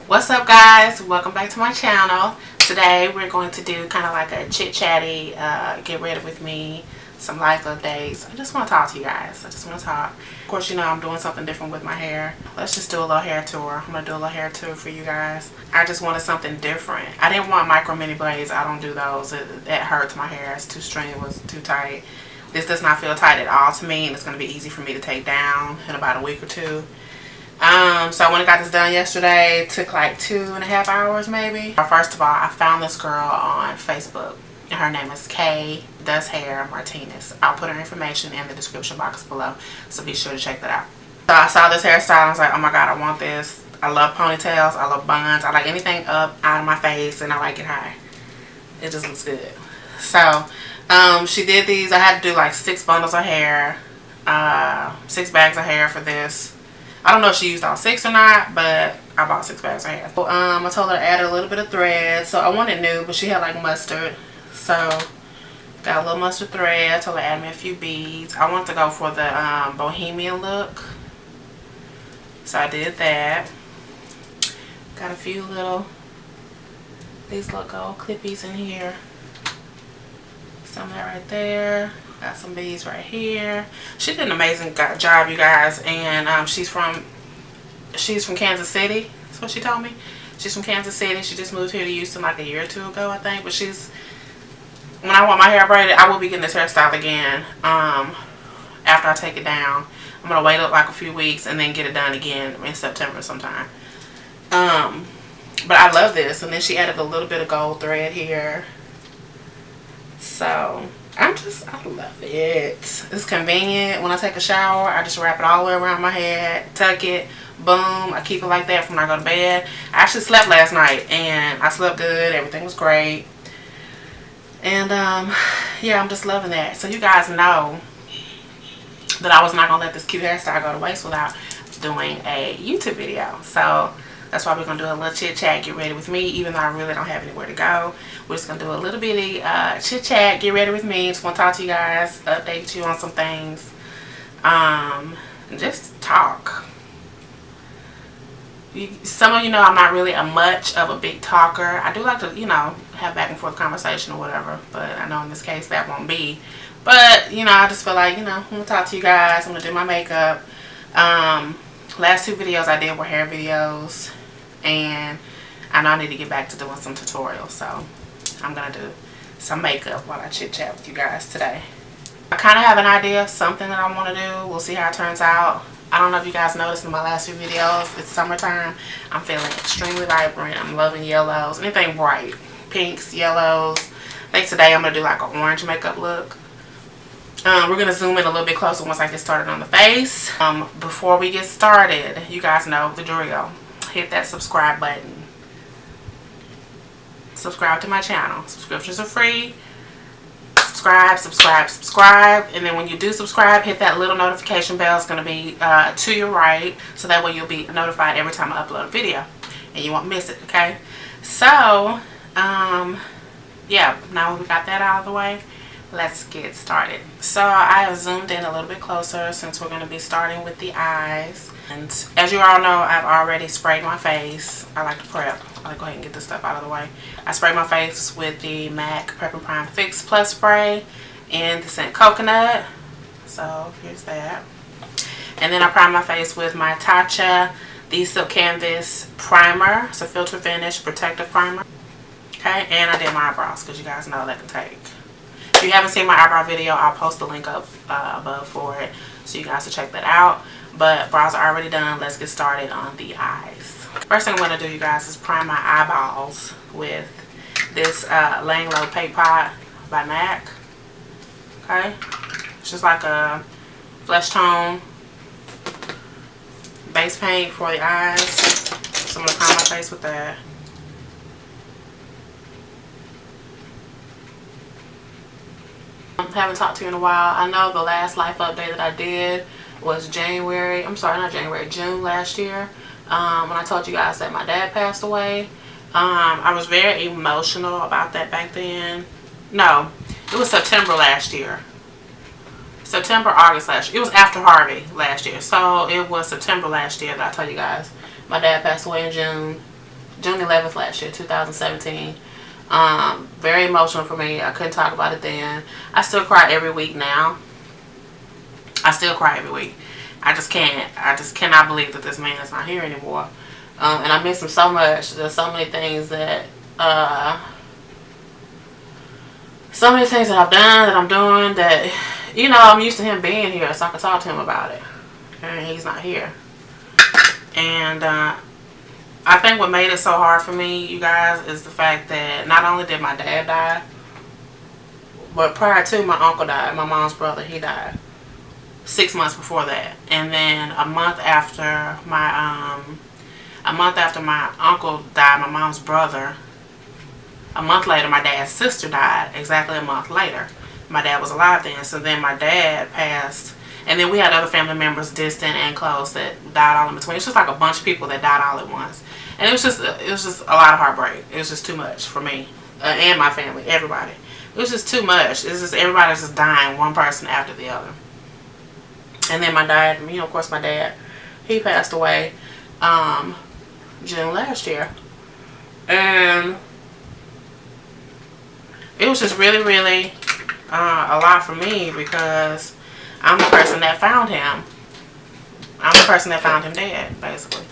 What's up, guys? Welcome back to my channel. Today we're going to do kind of like a chit chatty get ready with me, some life updates. I just want to talk to you guys. I just want to talk. Of course, you know I'm doing something different with my hair. Let's just do a little hair tour. I'm gonna do a little hair tour for you guys. I just wanted something different. I didn't want micro mini braids. I don't do those. It hurts my hair. It's too strenuous, too tight. This does not feel tight at all to me, and it's going to be easy for me to take down in about a week or two. So I went and got this done yesterday. It took like 2.5 hours maybe. First of all, I found this girl on Facebook. Her name is Kay Does Hair Martinez. I'll put her information in the description box below, so be sure to check that out. So I saw this hairstyle and I was like, oh my god, I want this. I love ponytails, I love buns, I like anything up out of my face, and I like it high. It just looks good. So she did these. I had to do like 6 bundles of hair, 6 bags of hair for this. I don't know if she used all 6 or not, but I bought 6 bags of hair. So, I told her to add a little bit of thread. So I wanted nude, but she had like mustard. So got a little mustard thread. I told her to add me a few beads. I wanted to go for the bohemian look. So I did that. Got a few little, these little gold clippies in here. Some of that right there. Got some beads right here. She did an amazing job, you guys, and she's from Kansas City. That's what she told me. She's from Kansas City. She just moved here to Houston like a year or 2 ago, I think. But when I want my hair braided, I will be getting this hairstyle again. After I take it down, I'm gonna wait up like a few weeks and then get it done again in September sometime. But I love this. And then she added a little bit of gold thread here. So I love it. It's convenient. When I take a shower, I just wrap it all the way around my head, tuck it, boom. I keep it like that from when I go to bed. I actually slept last night, and I slept good. Everything was great. And yeah, I'm just loving that. So you guys know that I was not going to let this cute hairstyle go to waste without doing a YouTube video. So that's why we're going to do a little chit chat, get ready with me, even though I really don't have anywhere to go. We're just going to do a little bitty chit chat, get ready with me. Just want to talk to you guys, update you on some things. Just talk. Some of you know I'm not really much of a big talker. I do like to, you know, have back and forth conversation or whatever. But I know in this case that won't be. But, you know, I just feel like, you know, I'm going to talk to you guys. I'm going to do my makeup. Last 2 videos I did were hair videos. And I know I need to get back to doing some tutorials, so I'm going to do some makeup while I chit chat with you guys today. I kind of have an idea of something that I want to do. We'll see how it turns out. I don't know if you guys noticed in my last few videos, it's summertime. I'm feeling extremely vibrant. I'm loving yellows, anything bright. Pinks, yellows. I think today I'm going to do like an orange makeup look. We're going to zoom in a little bit closer once I get started on the face. Before we get started, you guys know the drill. Hit that subscribe button. Subscribe to my channel. Subscriptions are free. Subscribe, subscribe, subscribe. And then when you do subscribe, hit that little notification bell. It's going to be to your right. So that way you'll be notified every time I upload a video. And you won't miss it, okay? So, yeah. Now we got that out of the way, let's get started. So I have zoomed in a little bit closer since we're going to be starting with the eyes. And as you all know, I've already sprayed my face. I like to prep. I like to go ahead and get this stuff out of the way. I sprayed my face with the MAC Prep and Prime Fix Plus spray in the scent Coconut. So here's that. And then I primed my face with my Tatcha The Silk Canvas Primer. It's a filter finish protective primer. Okay, and I did my eyebrows because you guys know that can take. If you haven't seen my eyebrow video, I'll post the link up above for it so you guys can check that out. But brows are already done. Let's get started on the eyes. First thing I'm going to do, you guys, is prime my eyeballs with this Lang Lo Paint Pot by MAC. Okay? It's just like a flesh tone base paint for the eyes. So I'm going to prime my face with that. Haven't talked to you in a while. I know the last life update that I did was June last year, when I told you guys that my dad passed away. I was very emotional about that back then. No, it was September last year. September, August last year. It was after Harvey last year. So it was September last year that I told you guys my dad passed away in June. June 11th last year, 2017. Very emotional for me. I couldn't talk about it then. I still cry every week now. I still cry every week. I just can't. I just cannot believe that this man is not here anymore. And I miss him so much. There's so many things that I've done, that I'm doing, that, you know, I'm used to him being here so I can talk to him about it. And he's not here. And I think what made it so hard for me, you guys, is the fact that not only did my dad die, but prior to, my uncle died. My mom's brother, he died 6 months before that. And then a month after my uncle died, my mom's brother, a month later, my dad's sister died. Exactly a month later. My dad was alive then. So then my dad passed. And then we had other family members, distant and close, that died all in between. It's just like a bunch of people that died all at once. And it was just a lot of heartbreak. It was just too much for me and my family, everybody. It was just too much. It's just everybody's just dying, one person after the other. And then my dad, you know, of course, my dad, he passed away June last year. And it was just really, really a lot for me, because I'm the person that found him. I'm the person that found him dead, basically.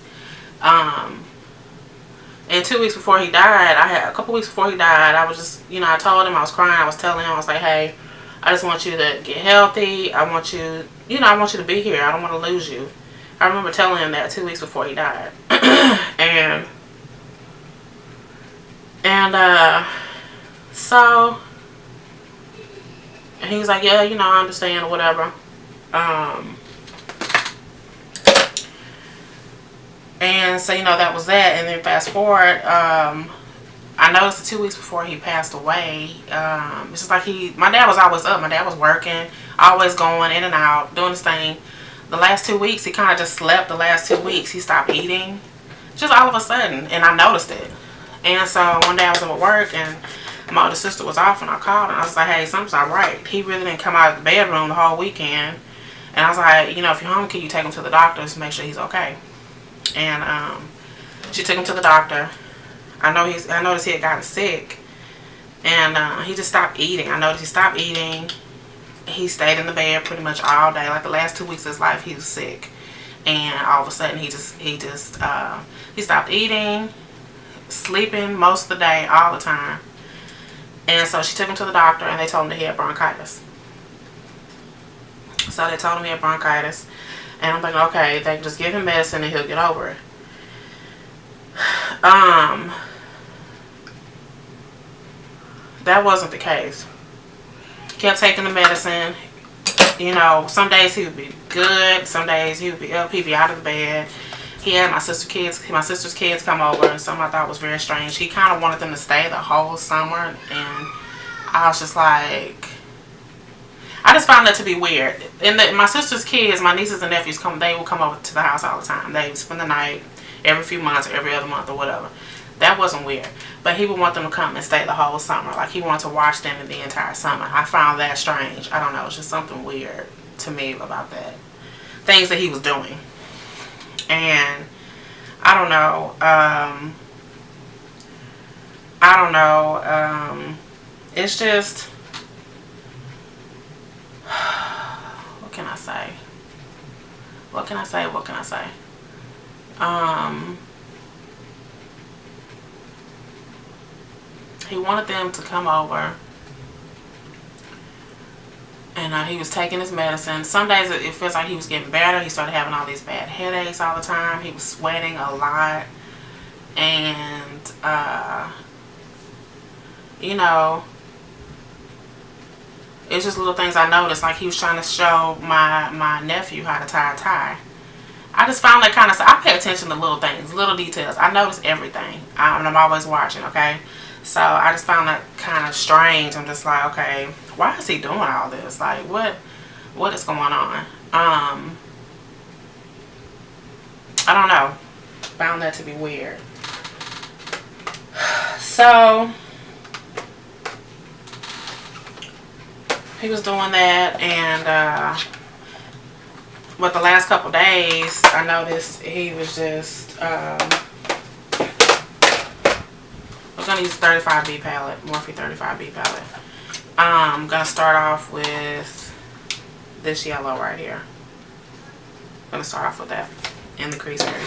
And 2 weeks before he died, a couple weeks before he died, I was just, you know, I told him, I was crying, I was telling him, I was like, hey, I just want you to get healthy. I want you, you know, I want you to be here. I don't want to lose you. I remember telling him that 2 weeks before he died. So he was like, yeah, you know, I understand or whatever. And so, you know, that was that. And then fast forward, I noticed that 2 weeks before he passed away, it's just like my dad was always up. My dad was working, always going in and out, doing his thing. The last 2 weeks, he kind of just slept. The last 2 weeks, he stopped eating, just all of a sudden. And I noticed it. And so one day I was at work, and my older sister was off, and I called, and I was like, hey, something's not right. He really didn't come out of the bedroom the whole weekend. And I was like, you know, if you're home, can you take him to the doctor to make sure he's okay? And she took him to the doctor. I noticed he had gotten sick, and he just stopped eating. I noticed he stopped eating. He stayed in the bed pretty much all day. Like the last 2 weeks of his life, he was sick, and all of a sudden he stopped eating, sleeping most of the day, all the time. And so she took him to the doctor, and they told him that he had bronchitis. So they told him he had bronchitis, and I'm thinking, okay, they can just give him medicine and he'll get over it. That wasn't the case. Kept taking the medicine. You know, some days he would be good, some days he would be up, he'd be out of the bed. He had my sister's kids come over, and something I thought was very strange. He kind of wanted them to stay the whole summer, and I was just like, I just found that to be weird. And my sister's kids, my nieces and nephews, they will come over to the house all the time. They would spend the night every few months or every other month or whatever. That wasn't weird. But he would want them to come and stay the whole summer. Like, he wanted to watch them in the entire summer. I found that strange. I don't know. It's just something weird to me about that. Things that he was doing. And I don't know. It's just, what can I say? He wanted them to come over, and he was taking his medicine. Some days it feels like he was getting better. He started having all these bad headaches all the time. He was sweating a lot, and you know, it's just little things I noticed. Like, he was trying to show my nephew how to tie a tie. I just found that kind of, I pay attention to little things, little details. I notice everything, and I'm always watching, okay? So I just found that kind of strange. I'm just like, okay, why is he doing all this? Like, what is going on? I don't know. Found that to be weird. So he was doing that, and but the last couple days, I noticed he was just We're going to use 35B palette, Morphe 35B palette. I'm going to start off with this yellow right here. I'm going to start off with that in the crease area.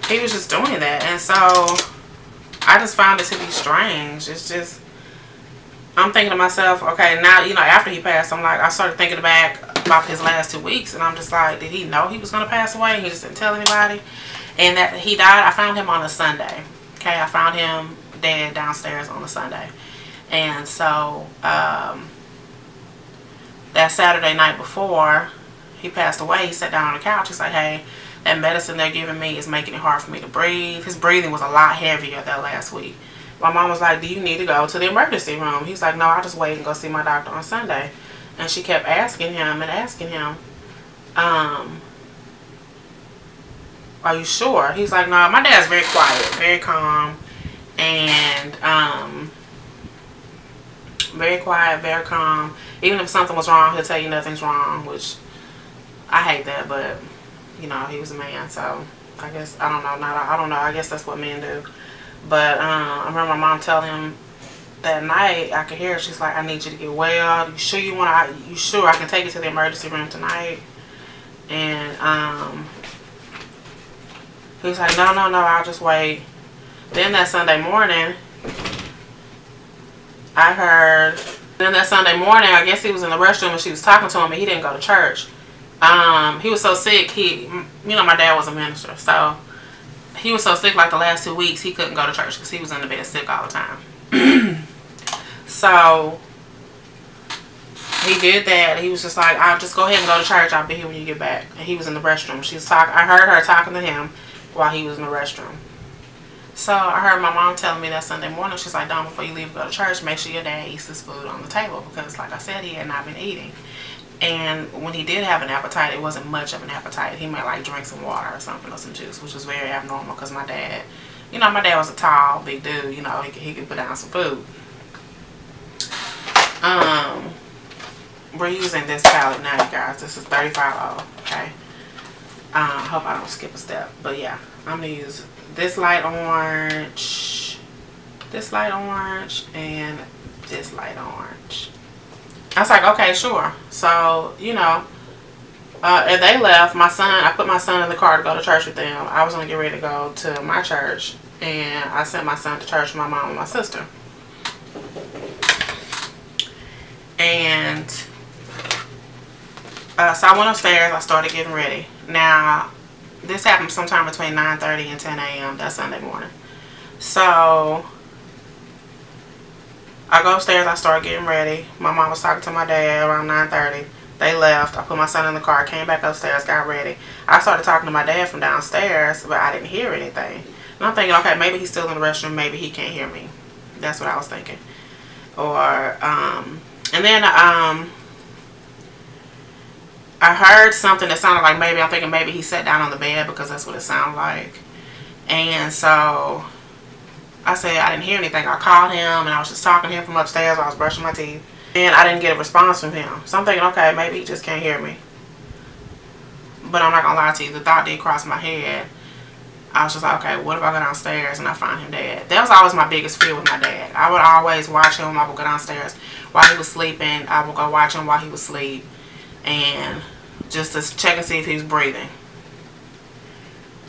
He was just doing that, and so I just found it to be strange. It's just, I'm thinking to myself, okay, now, you know, after he passed, I'm like, I started thinking back about his last 2 weeks, and I'm just like, did he know he was going to pass away? He just didn't tell anybody. And that he died, I found him on a Sunday. Okay, I found him dead downstairs on a Sunday. And so, that Saturday night before he passed away, he sat down on the couch. He's like, hey, that medicine they're giving me is making it hard for me to breathe. His breathing was a lot heavier that last week. My mom was like, do you need to go to the emergency room? He's like, no, I'll just wait and go see my doctor on Sunday. And she kept asking him and asking him, are you sure? He's like, no, my dad's very quiet, very calm, and very quiet, very calm. Even if something was wrong, he'll tell you nothing's wrong, which I hate that, but you know, he was a man, so I guess, I don't know, I don't know, I guess that's what men do. But I remember my mom telling him that night, I could hear her, she's like, I need you to get well. You sure you want to, you sure I can take you to the emergency room tonight? And he's like, no, I'll just wait. Then that Sunday morning, I guess he was in the restroom and she was talking to him and he didn't go to church. He was so sick, you know, my dad was a minister, so he was so sick like the last 2 weeks he couldn't go to church because he was in the bed sick all the time. So he did that. He was just like, I'll just go ahead and go to church. I'll be here when you get back. And he was in the restroom. She was talking. I heard her talking to him while he was in the restroom. So I heard my mom telling me that Sunday morning, she's like, Dawn, before you leave to go to church, make sure your dad eats this food on the table, because like I said, he had not been eating. And when he did have an appetite, it wasn't much of an appetite. He might like drink some water or something or some juice, which was very abnormal because my dad, you know, my dad was a tall, big dude. You know, he could put down some food. We're using this palette now, you guys. This is 35O, okay? Hope I don't skip a step. But yeah, I'm going to use this light orange, and this light orange. I was like, okay, sure. So, you know, and they left. I put my son in the car to go to church with them. I was going to get ready to go to my church. And I sent my son to church with my mom and my sister. And so I went upstairs. I started getting ready. Now, this happened sometime between 9:30 and 10 a.m. that Sunday morning. So I go upstairs. I start getting ready. My mom was talking to my dad around 9:30. They left. I put my son in the car, came back upstairs, got ready. I started talking to my dad from downstairs, but I didn't hear anything. And I'm thinking, okay, maybe he's still in the restroom. Maybe he can't hear me. That's what I was thinking. Or, and then I heard something that sounded like I'm thinking maybe he sat down on the bed, because that's what it sounded like. And so I said I didn't hear anything. I called him and I was just talking to him from upstairs while I was brushing my teeth. And I didn't get a response from him. So I'm thinking, okay, maybe he just can't hear me. But I'm not going to lie to you. The thought did cross my head. I was just like, okay, what if I go downstairs and I find him dead? That was always my biggest fear with my dad. I would always watch him. I would go downstairs while he was sleeping. I would go watch him while he was asleep. And just to check and see if he was breathing.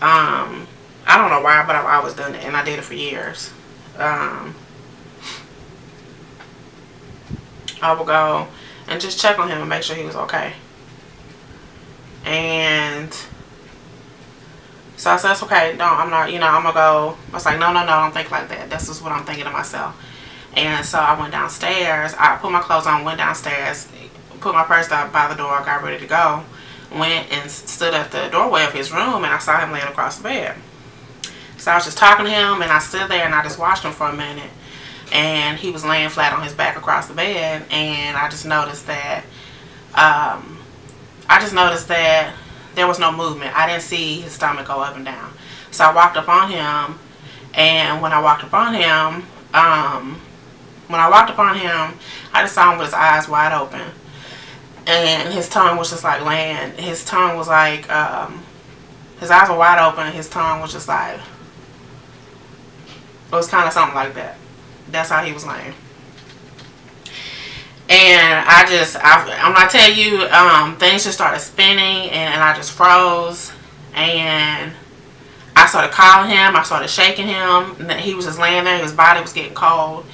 I don't know why, but I've always done it. And I did it for years. I would go and just check on him and make sure he was okay. And so I said, that's okay. I'm going to go. I was like, no, don't think like that. This is what I'm thinking to myself. And so I went downstairs. I put my clothes on, went downstairs, put my purse out by the door, got ready to go. Went and stood at the doorway of his room, and I saw him laying across the bed. So I was just talking to him, and I stood there and I just watched him for a minute. And he was laying flat on his back across the bed, and I just noticed that there was no movement. I didn't see his stomach go up and down. So I walked up on him, and when I walked up on him, I just saw him with his eyes wide open, and his tongue was just like laying. His tongue was like, his eyes were wide open, and his tongue was just like It was kind of something like that. That's how he was laying. And when I tell you, things just started spinning, and I just froze. And I started calling him. I started shaking him. And he was just laying there. His body was getting cold.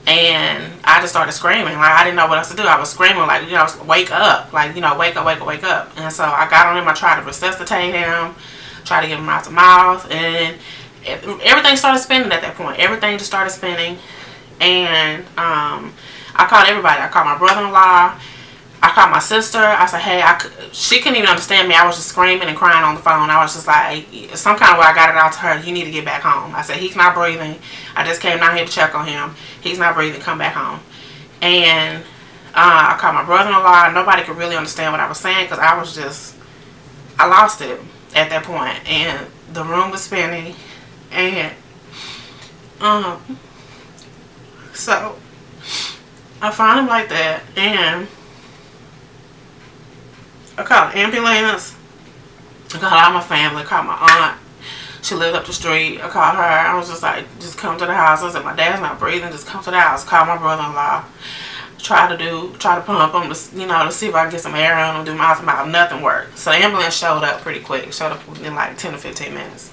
And I just started screaming. Like, I didn't know what else to do. I was screaming, like, you know, wake up. Like, you know, wake up, wake up, wake up. And so I got on him. I tried to resuscitate him. Tried to get him mouth to mouth. And everything started spinning at that point. Everything just started spinning. And I called everybody. I called my brother-in-law. I called my sister. I said, hey, she couldn't even understand me. I was just screaming and crying on the phone. I was just like, some kind of way I got it out to her. You need to get back home. I said, he's not breathing. I just came down here to check on him. He's not breathing. Come back home. And I called my brother-in-law. Nobody could really understand what I was saying because I lost it at that point. And the room was spinning. And so I found him like that, and I called an ambulance. I called all my family. I called my aunt. She lived up the street. I called her. I was just like, just come to the house. I said, my dad's not breathing. Just come to the house. Call my brother-in-law. Try to pump him, to see if I can get some air on him, do mouth to mouth. Nothing worked. So the ambulance showed up pretty quick. It showed up in like 10 to 15 minutes.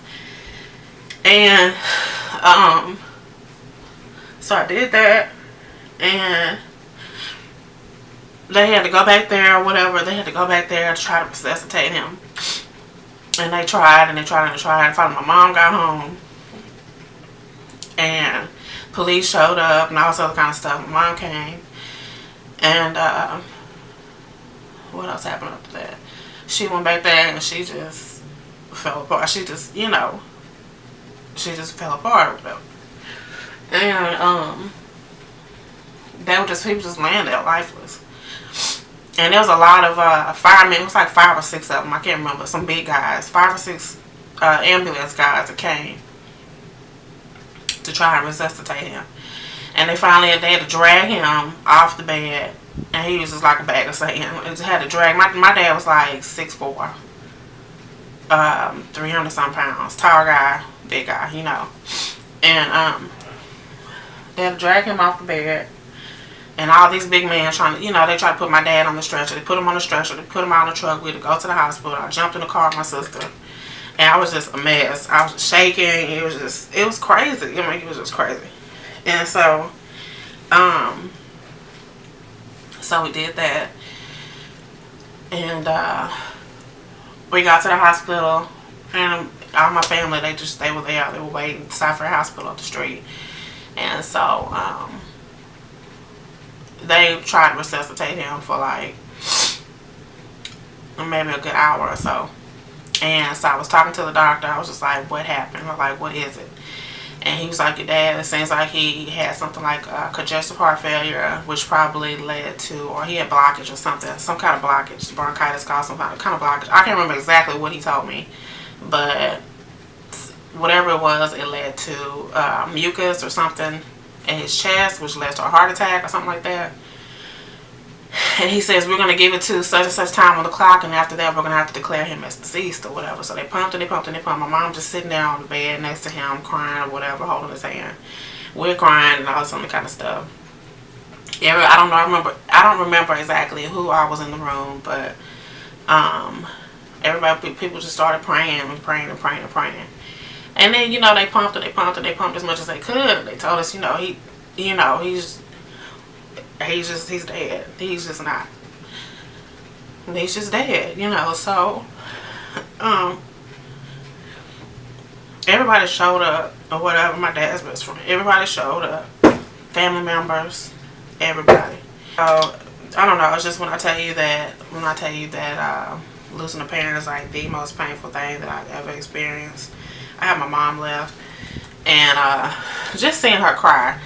And so I did that. And they had to go back there or whatever. They had to go back there to try to resuscitate him. And they tried and they tried and they tried. Finally, my mom got home. And police showed up and all this other kind of stuff. My mom came. And what else happened after that? She went back there and she just fell apart. She just, she just fell apart or whatever. And people just laying there lifeless. And there was a lot of firemen. It was like 5 or 6 of them. I can't remember. Some big guys. 5 or 6 ambulance guys that came to try and resuscitate him. And they had to drag him off the bed. And he was just like a bag of sand. They had to drag. My dad was like 6'4". 300 some pounds. Tall guy. Big guy, And they had to drag him off the bed. And all these big men trying to, they tried to put my dad on the stretcher. They put him on the stretcher. They put him out in the truck. We had to go to the hospital. I jumped in the car with my sister. And I was just a mess. I was just shaking. It was crazy. It was just crazy. And so, so we did that. And we got to the hospital. And all my family, they were there. They were waiting at Cypher Hospital up the street. And so, they tried to resuscitate him for like maybe a good hour or so. And so I was talking to the doctor. I was just like, what happened? I was like, what is it? And he was like, your dad, it seems like he had something like congestive heart failure, which probably led to, or he had blockage or something, some kind of blockage. Bronchitis caused some kind of blockage. I can't remember exactly what he told me, but whatever it was, it led to mucus or something in his chest, which led to a heart attack or something like that. And he says, we're going to give it to such and such time on the clock, and after that we're going to have to declare him as deceased or whatever. So they pumped and they pumped and they pumped. My mom just sitting there on the bed next to him crying or whatever, holding his hand. We're crying and all this other kind of stuff. I don't remember exactly who I was in the room, but people just started praying and praying and praying and praying. And then, they pumped and they pumped and they pumped as much as they could. They told us, he's dead. He's just not. He's just dead, So, everybody showed up or whatever. My dad's best friend. Everybody showed up. Family members. Everybody. So, I don't know. It's just when I tell you that losing a parent is like the most painful thing that I've ever experienced. I had my mom left, and just seeing her cry.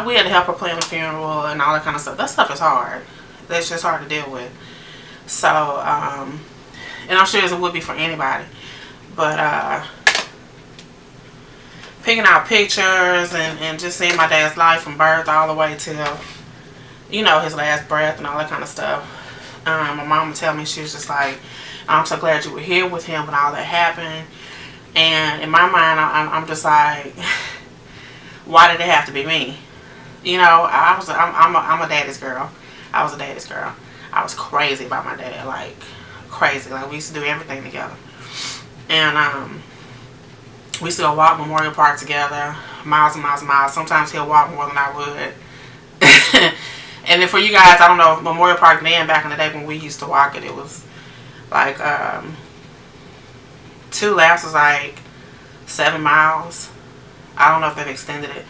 We had to help her plan the funeral and all that kind of stuff. That stuff is hard. That's just hard to deal with. So, and I'm sure it would be for anybody. But picking out pictures and just seeing my dad's life from birth all the way till, his last breath and all that kind of stuff. My mom would tell me, she was just like, I'm so glad you were here with him when all that happened. And in my mind, I'm just like, why did it have to be me? You know, I'm a daddy's girl. I was a daddy's girl. I was crazy about my dad, like crazy. Like we used to do everything together, and we used to go walk Memorial Park together, miles and miles and miles. Sometimes he'll walk more than I would. And then for you guys, I don't know, Memorial Park then, back in the day when we used to walk it, it was like 2 laps was like 7 miles. I don't know if they've extended it,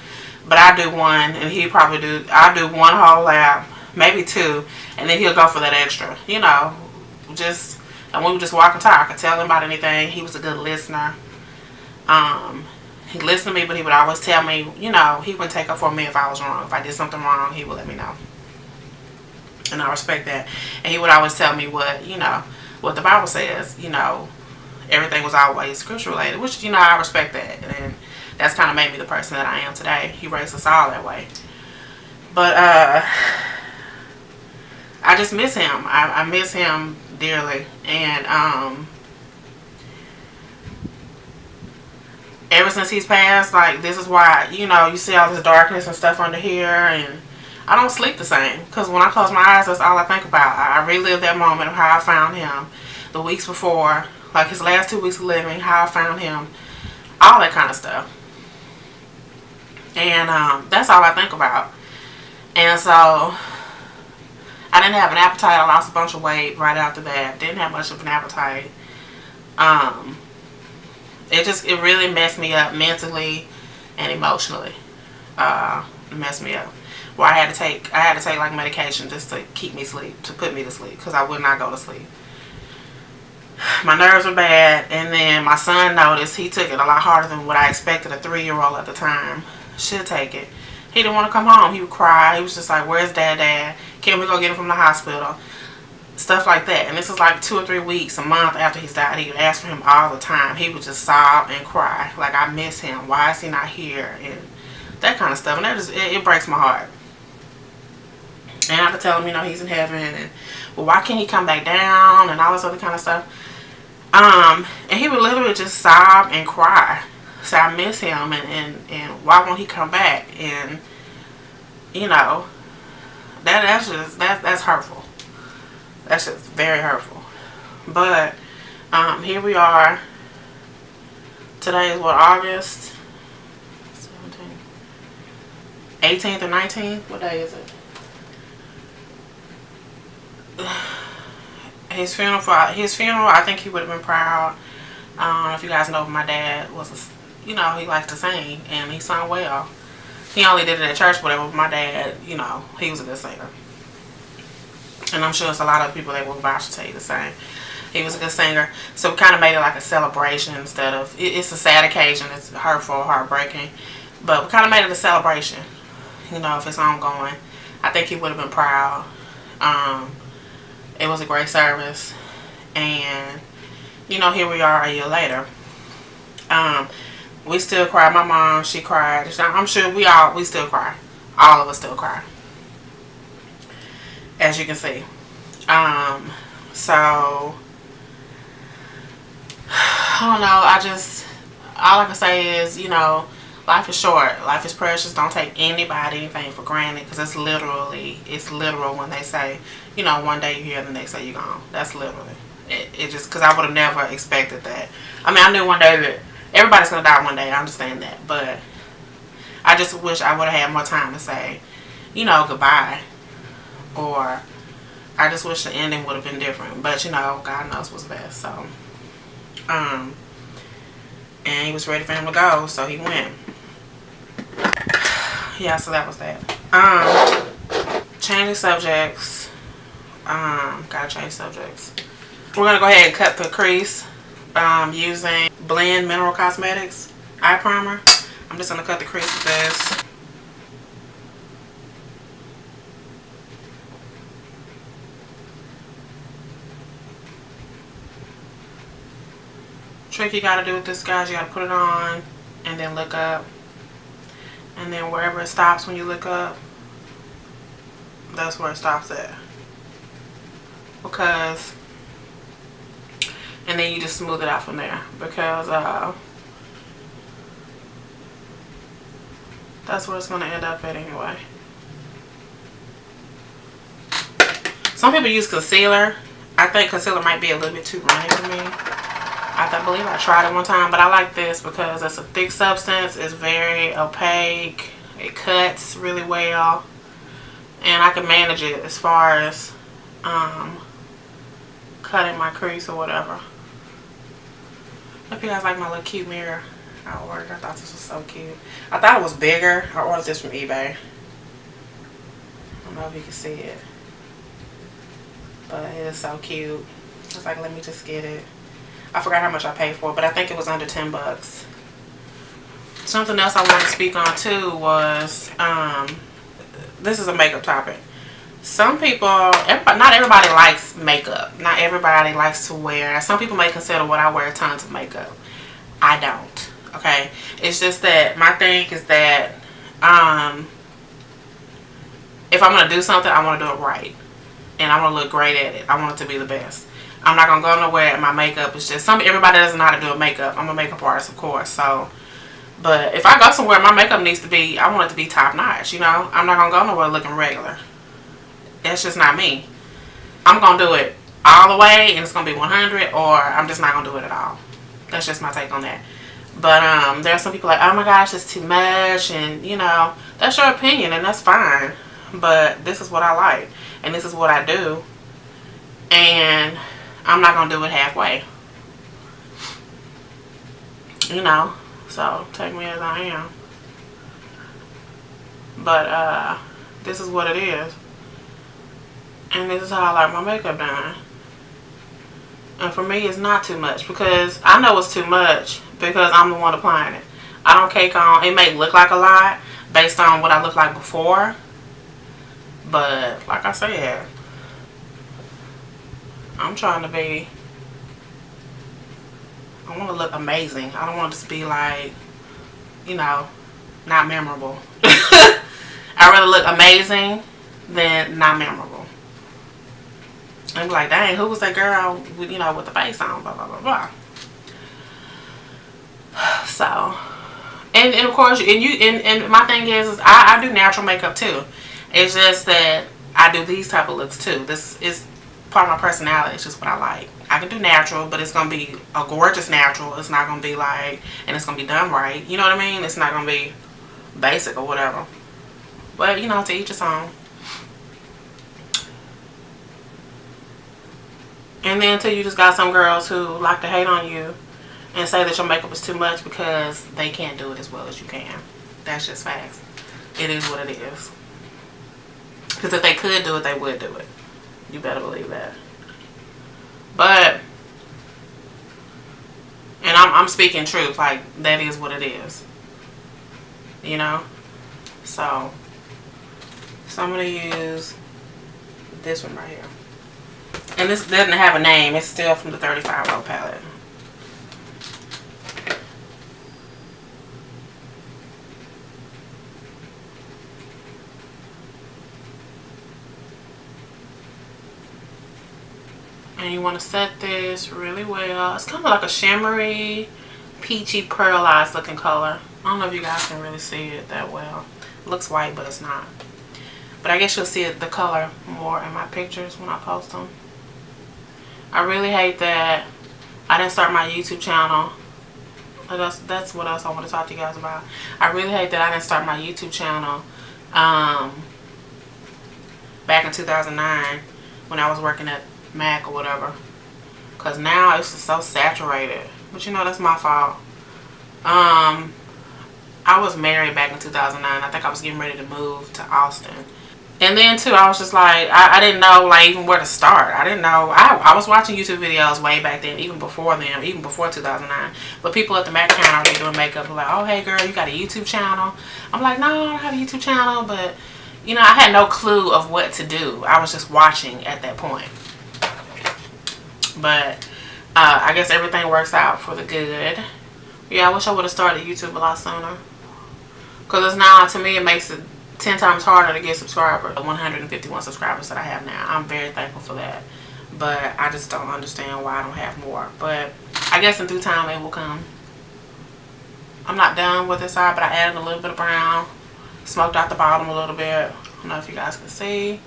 but I do one, and he probably do. I do 1 whole lap, maybe 2, and then he'll go for that extra. You know, just, and we would just walk and talk. I could tell him about anything. He was a good listener. He listened to me, but he would always tell me, you know, he wouldn't take up for me if I was wrong. If I did something wrong, he would let me know. And I respect that. And he would always tell me what, you know, what the Bible says. You know, everything was always scripture related, which, you know, I respect that. And that's kind of made me the person that I am today. He raised us all that way. But I just miss him. I miss him dearly. And ever since he's passed, like, this is why, you know, you see all this darkness and stuff under here, and I don't sleep the same, because when I close my eyes, that's all I think about. I relive that moment of how I found him the weeks before, like his last 2 weeks of living, how I found him, all that kind of stuff. And that's all I think about. And so I didn't have an appetite. I lost a bunch of weight right after that. Didn't have much of an appetite. It really messed me up mentally and emotionally. It messed me up. Where I had to take like medication just to keep me asleep, to put me to sleep, because I would not go to sleep. My nerves were bad, and then my son noticed. He took it a lot harder than what I expected a 3-year-old at the time should take it. He didn't want to come home. He would cry. He was just like, "Where's Dad? Can we go get him from the hospital?" Stuff like that. And this is like 2 or 3 weeks, a month after he's died. He would ask for him all the time. He would just sob and cry, like, "I miss him. Why is he not here?" And that kind of stuff. And that just, it breaks my heart. And I have to tell him, you know, he's in heaven, and, well, why can't he come back down, and all this other kind of stuff. And he would literally just sob and cry. So I miss him, and why won't he come back? And, you know, that's hurtful. That's just very hurtful. But here we are. Today is what, August 17th, 18th or 19th? What day is it? His funeral, I think he would have been proud. I don't know if you guys know, my dad was, you know, he liked to sing, and he sung well. He only did it at church, whatever. But my dad, you know, he was a good singer. And I'm sure it's a lot of people that will vouch to tell you the same. He was a good singer. So we kind of made it like a celebration instead of, it's a sad occasion. It's hurtful, heartbreaking. But we kind of made it a celebration, you know, if it's ongoing. I think he would have been proud. It was a great service. And, you know, here we are a year later. We still cry. My mom, she cried. I'm sure we still cry. All of us still cry, as you can see. So I don't know. All I can say is, you know, life is short. Life is precious. Don't take anything for granted, because it's literal when they say, you know, one day you're here, the next day you're gone. That's literally. It just, because I would have never expected that. I mean, I knew one day that everybody's going to die one day. I understand that. But I just wish I would have had more time to say, you know, goodbye. Or I just wish the ending would have been different. But, you know, God knows what's best. So, and he was ready for him to go. So he went. Yeah, so that was that. Changing subjects. Gotta change subjects. We're going to go ahead and cut the crease using Blend Mineral Cosmetics eye primer. I'm just going to cut the crease with this. Trick you got to do with this, guys, you got to put it on and then look up. And then wherever it stops when you look up, that's where it stops at. Because, and then you just smooth it out from there, because That's where it's going to end up at anyway. Some people use concealer. I think concealer might be a little bit too runny for me. I believe I tried it one time, but I like this because it's a thick substance. It's very opaque. It cuts really well. And I can manage it as far as cutting my crease or whatever. Hope you guys like my little cute mirror I ordered. I thought this was so cute. I thought it was bigger. I ordered this from eBay. I don't know if you can see it. But it is so cute. I was like, let me just get it. I forgot how much I paid for it, but I think it was under 10 bucks. Something else I wanted to speak on too was, this is a makeup topic. Some people, not everybody likes makeup. Not everybody likes to wear. Some people may consider what I wear tons of makeup. I don't. Okay? It's just that my thing is that if I'm going to do something, I want to do it right. And I want to look great at it. I want it to be the best. I'm not going to go nowhere and my makeup is just... Everybody doesn't know how to do a makeup. I'm a makeup artist, of course. So, but if I go somewhere, my makeup needs to be... I want it to be top notch, you know? I'm not going to go nowhere looking regular. That's just not me. I'm going to do it all the way and it's going to be 100, or I'm just not going to do it at all. That's just my take on that. But there are some people like, oh my gosh, it's too much, and you know, that's your opinion and that's fine. But this is what I like and this is what I do, and I'm not going to do it halfway. You know, so take me as I am. But this is what it is. And this is how I like my makeup done. And for me, it's not too much. Because I know it's too much. Because I'm the one applying it. I don't cake on. It may look like a lot. Based on what I looked like before. But, like I said. I'm trying to be... I want to look amazing. I don't want it to be like... You know, not memorable. I'd rather look amazing than not memorable. I'm like, dang, who was that girl with, you know, with the face on, blah, blah, blah, blah. So, and of course, and my thing is I do natural makeup too. It's just that I do these type of looks too. This is part of my personality. It's just what I like. I can do natural, but it's going to be a gorgeous natural. It's not going to be like, and it's going to be done right. You know what I mean? It's not going to be basic or whatever. But, you know, to each his own. And then too, you just got some girls who like to hate on you and say that your makeup is too much because they can't do it as well as you can. That's just facts. It is what it is. Because if they could do it, they would do it. You better believe that. But, and I'm speaking truth. Like, that is what it is. You know? So I'm going to use this one right here. And this doesn't have a name. It's still from the 35 row palette. And you want to set this really well. It's kind of like a shimmery, peachy, pearlized looking color. I don't know if you guys can really see it that well. It looks white, but it's not. But I guess you'll see the color more in my pictures when I post them. I really hate that I didn't start my YouTube channel. That's what else I want to talk to you guys about. I really hate that I didn't start my YouTube channel back in 2009 when I was working at Mac or whatever. Because now it's just so saturated. But you know, that's my fault. I was married back in 2009. I think I was getting ready to move to Austin. And then too, I was just like, I didn't know like even where to start. I didn't know. I was watching YouTube videos way back then, even before then, even before 2009. But people at the Mac counter, they doing makeup, were like, oh hey girl, you got a YouTube channel? I'm like, no, I don't have a YouTube channel. But you know, I had no clue of what to do. I was just watching at that point. But I guess everything works out for the good. Yeah, I wish I would have started YouTube a lot sooner. Because it's now, to me, it makes it 10 times harder to get subscribers. 151 subscribers that I have now. I'm very thankful for that. But I just don't understand why I don't have more. But I guess in due time it will come. I'm not done with this side, but I added a little bit of brown Smoked out the bottom a little bit. I don't know if you guys can see.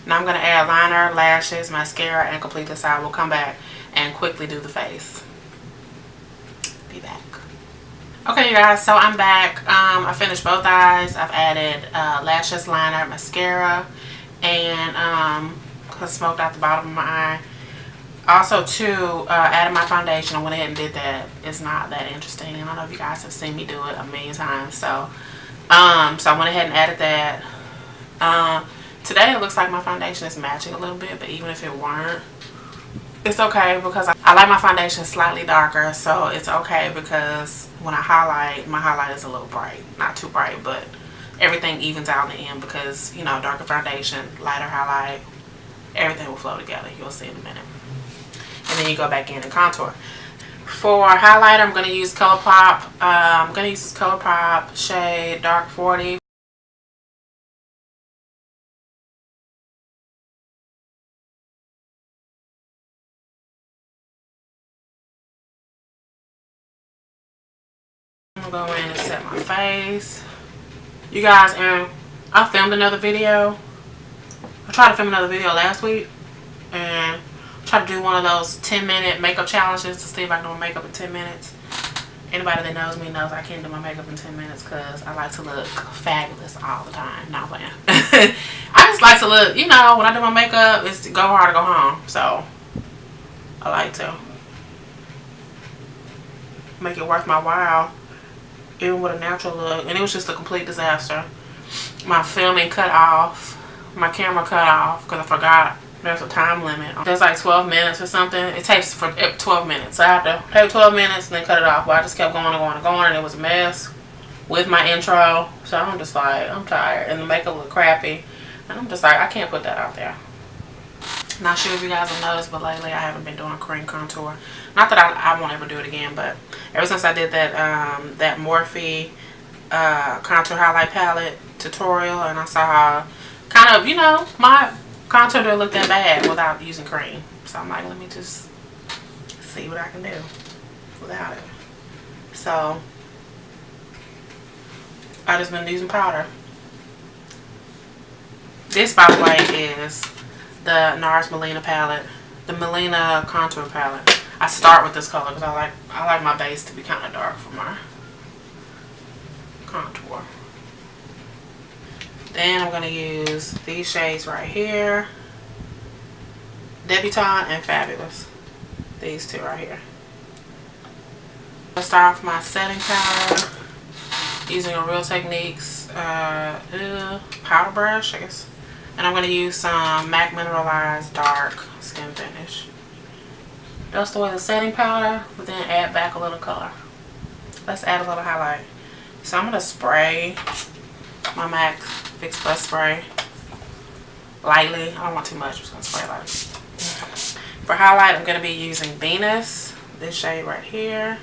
Now I'm going to add liner, lashes, mascara, and complete this out. We'll come back and quickly do the face. Be back. Okay, you guys, so I'm back. I finished both eyes. I've added lashes, liner, mascara, and smoked out the bottom of my eye. Also, too, added my foundation. I went ahead and did that. It's not that interesting. I don't know if you guys have seen me do it a million times. So, I went ahead and added that. Today, it looks like my foundation is matching a little bit, but even if it weren't, it's okay because I like my foundation slightly darker. So, it's okay because when I highlight, my highlight is a little bright. Not too bright, but everything evens out in the end because, you know, darker foundation, lighter highlight, everything will flow together. You'll see in a minute. And then you go back in and contour. For highlighter, I'm going to use ColourPop. I'm going to use this ColourPop shade Dark 40. I'm going to go in and set my face. You guys, and I filmed another video. I tried to film another video last week. And try to do one of those 10-minute makeup challenges to see if I can do my makeup in 10 minutes. Anybody that knows me knows I can't do my makeup in 10 minutes because I like to look fabulous all the time. Not playing. I just like to look, you know, when I do my makeup, it's go hard or go home. So, I like to make it worth my while, even with a natural look. And it was just a complete disaster. My filming cut off. My camera cut off because I forgot there's a time limit. There's like 12 minutes or something. It takes for 12 minutes. So I have to take 12 minutes and then cut it off. But I just kept going and going and going, and it was a mess with my intro. So I'm just like, I'm tired. And the makeup looked crappy. And I'm just like, I can't put that out there. Not sure if you guys have noticed, but lately I haven't been doing cream contour. Not that I won't ever do it again, but ever since I did that that Morphe contour highlight palette tutorial, and I saw how kind of, you know, my contour didn't look that bad without using cream. So I'm like, let me just see what I can do without it. So I just been using powder. This, by the way, is the NARS Melina palette, the Melina contour palette. I start with this color because I like my base to be kind of dark for my contour. Then I'm going to use these shades right here. Debutante and Fabulous. These two right here. I'll start off my setting powder using a Real Techniques powder brush, I guess. And I'm going to use some MAC Mineralized Dark Skin Finish. Dust away the setting powder, but then add back a little color. Let's add a little highlight. So I'm going to spray my MAC Fix Plus spray lightly. I don't want too much. I'm just going to spray lightly. For highlight, I'm going to be using Venus. This shade right here.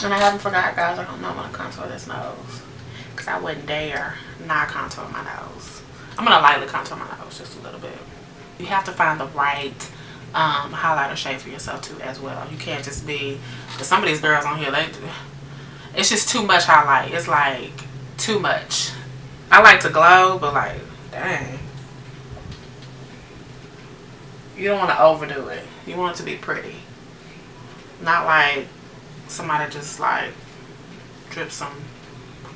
And I haven't forgot, guys, I don't know when to contour this nose. Because I wouldn't dare not contour my nose. I'm going to lightly contour my nose just a little bit. You have to find the right highlighter shade for yourself too as well. You can't just be, because some of these girls on here, it's just too much highlight. It's like too much. I like to glow, but like, dang. You don't want to overdo it. You want it to be pretty. Not like somebody just like dripped some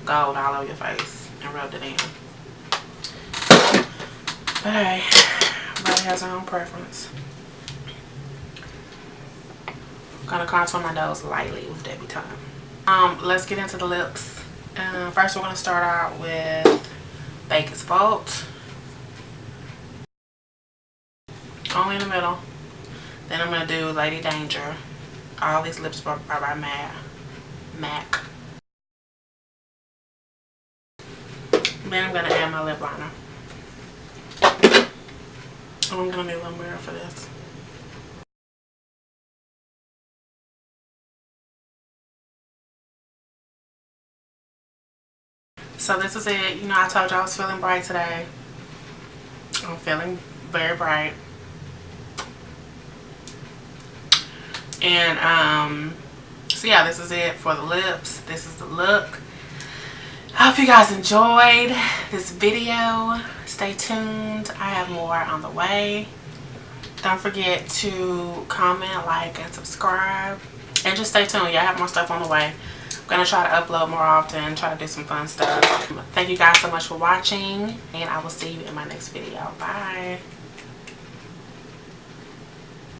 gold all over your face and rubbed it in. But hey, everybody has their own preference. I'm gonna contour my nose lightly with Debutante. Let's get into the lips. First we're gonna start out with Baker's Vault. Only in the middle. Then I'm gonna do Lady Danger. All these lips are by MAC. Then I'm gonna add my lip liner. I'm gonna need a little mirror for this. So this is it. You know, I told you I was feeling bright today. I'm feeling very bright. And so yeah, this is it for the lips. This is the look. I hope you guys enjoyed this video. Stay tuned. I have more on the way. Don't forget to comment, like, and subscribe. And just stay tuned. Yeah, I have more stuff on the way. I'm going to try to upload more often. Try to do some fun stuff. Thank you guys so much for watching. And I will see you in my next video. Bye.